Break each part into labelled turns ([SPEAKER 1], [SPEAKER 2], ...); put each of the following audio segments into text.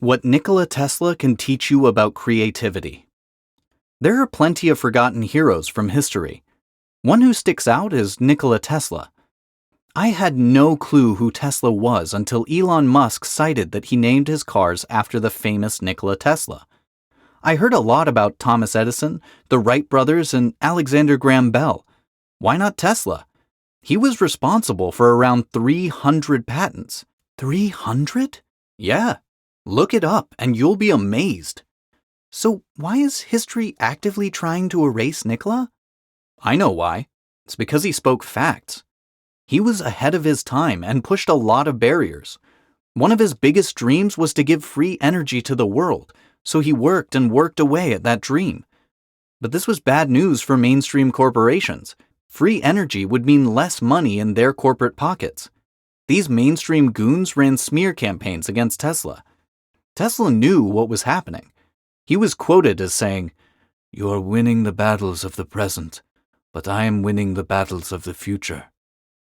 [SPEAKER 1] What Nikola Tesla can teach you about creativity. There are plenty of forgotten heroes from history. One who sticks out is Nikola Tesla. I had no clue who Tesla was until Elon Musk cited that he named his cars after the famous Nikola Tesla. I heard a lot about Thomas Edison, the Wright brothers, and Alexander Graham Bell. Why not Tesla? He was responsible for around 300 patents. 300? Yeah. Look it up and you'll be amazed. So why is history actively trying to erase Nikola? I know why. It's because he spoke facts. He was ahead of his time and pushed a lot of barriers. One of his biggest dreams was to give free energy to the world, so he worked and worked away at that dream. But this was bad news for mainstream corporations. Free energy would mean less money in their corporate pockets. These mainstream goons ran smear campaigns against Tesla. Tesla knew what was happening. He was quoted as saying, "You are winning the battles of the present, but I am winning the battles of the future."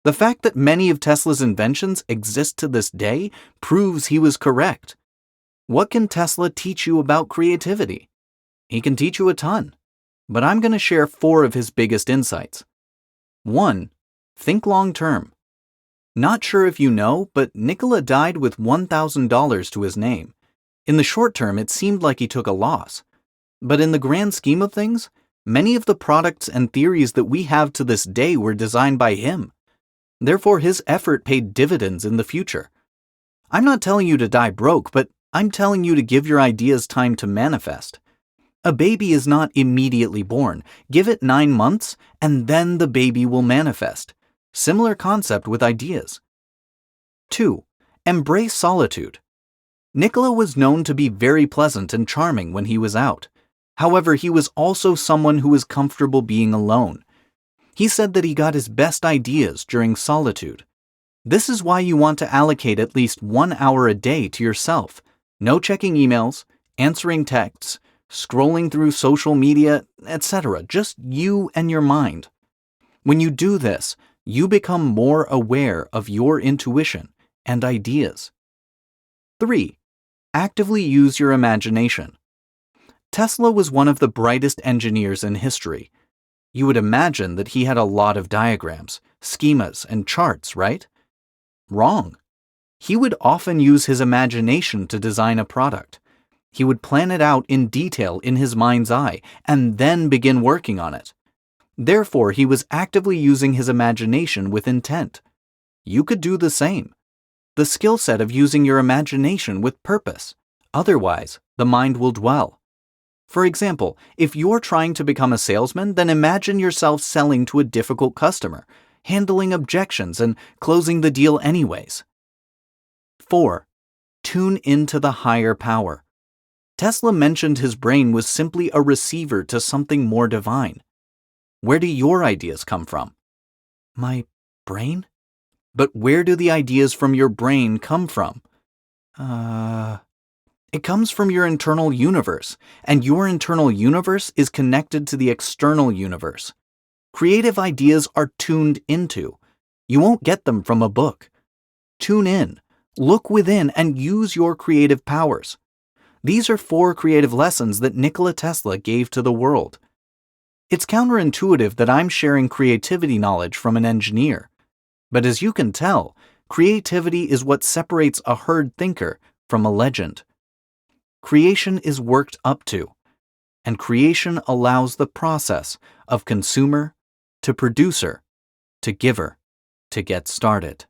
[SPEAKER 1] The fact that many of Tesla's inventions exist to this day proves he was correct. What can Tesla teach you about creativity? He can teach you a ton, but I'm going to share 4 of his biggest insights. 1. Think long term. Not sure if you know, but Nikola died with $1,000 to his name. In the short term, it seemed like he took a loss. But in the grand scheme of things, many of the products and theories that we have to this day were designed by him. Therefore, his effort paid dividends in the future. I'm not telling you to die broke, but I'm telling you to give your ideas time to manifest. A baby is not immediately born. Give it 9 months, and then the baby will manifest. Similar concept with ideas. 2. Embrace solitude. Nikola was known to be very pleasant and charming when he was out. However, he was also someone who was comfortable being alone. He said that he got his best ideas during solitude. This is why you want to allocate at least 1 hour a day to yourself. No checking emails, answering texts, scrolling through social media, etc. Just you and your mind. When you do this, you become more aware of your intuition and ideas. 3. Actively use your imagination. Tesla was one of the brightest engineers in history. You would imagine that he had a lot of diagrams, schemas, and charts, right? Wrong. He would often use his imagination to design a product. He would plan it out in detail in his mind's eye and then begin working on it. Therefore, he was actively using his imagination with intent. You could do the same. The skill set of using your imagination with purpose. Otherwise, the mind will dwell. For example, if you're trying to become a salesman, then imagine yourself selling to a difficult customer, handling objections, and closing the deal anyways. 4. Tune into the higher power. Tesla mentioned his brain was simply a receiver to something more divine. Where do your ideas come from? My brain? But where do the ideas from your brain come from? It comes from your internal universe, and your internal universe is connected to the external universe. Creative ideas are tuned into. You won't get them from a book. Tune in, look within, and use your creative powers. These are 4 creative lessons that Nikola Tesla gave to the world. It's counterintuitive that I'm sharing creativity knowledge from an engineer. But as you can tell, creativity is what separates a herd thinker from a legend. Creation is worked up to, and creation allows the process of consumer to producer to giver to get started.